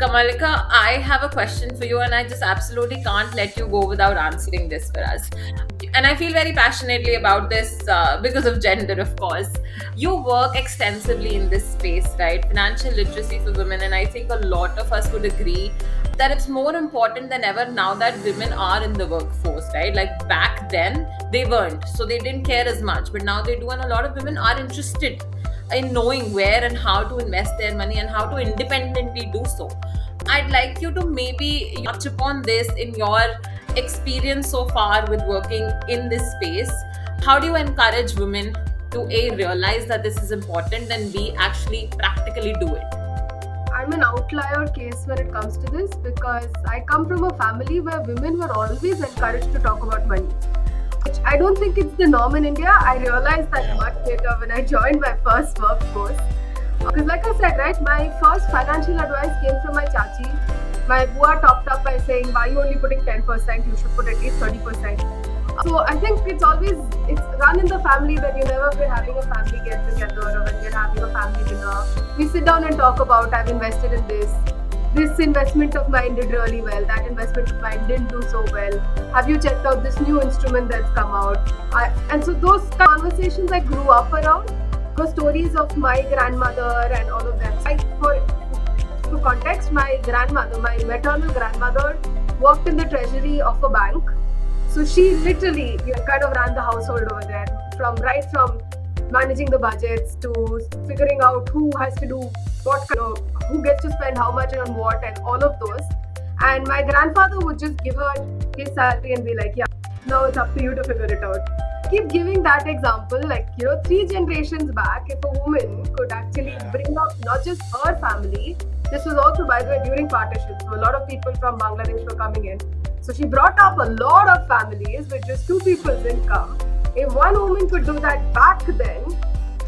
Kamalika, I have a question for you, and I just absolutely can't let you go without answering this for us. And I feel very passionately about this because of gender, of course. You work extensively in this space, right? Financial literacy for women, and I think a lot of us would agree that it's more important than ever now that women are in the workforce, right? Like back then, they weren't, so they didn't care as much, but now they do, and a lot of women are interested in knowing where and how to invest their money and how to independently do so. I'd like you to maybe touch upon this in your experience so far with working in this space. How do you encourage women to A, realize that this is important, and B, actually practically do it? I'm an outlier case when it comes to this because I come from a family where women were always encouraged to talk about money. I don't think it's the norm in India. I realized that much later when I joined my first workforce. Because like I said, right, my first financial advice came from my chachi. My bua topped up by saying, why are you only putting 10%? You should put at least 30%. So I think it's run in the family that you never be having a family get together or when you're having a family dinner. We sit down and talk about, I've invested in this. This investment of mine did really well. That investment of mine didn't do so well. Have you checked out this new instrument that's come out? And so those conversations I grew up around were stories of my grandmother and all of them. For context, my grandmother, my maternal grandmother, worked in the treasury of a bank. So she literally kind of ran the household over there, from managing the budgets to figuring out who has to do what, who gets to spend how much on what, and all of those. And my grandfather would just give her his salary and be like, yeah, now it's up to you to figure it out. Keep giving that example, 3 generations back, if a woman could actually bring up not just her family, this was also, by the way, during partition, so a lot of people from Bangladesh were coming in. So she brought up a lot of families with just 2 people's income. If one woman could do that back then,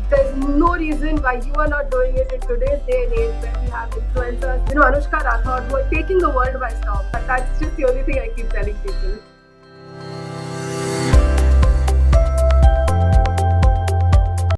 there's no reason why you are not doing it in today's day and age where we have influencers, Anushka Rathod, who are taking the world by storm. But that's just the only thing I keep telling people.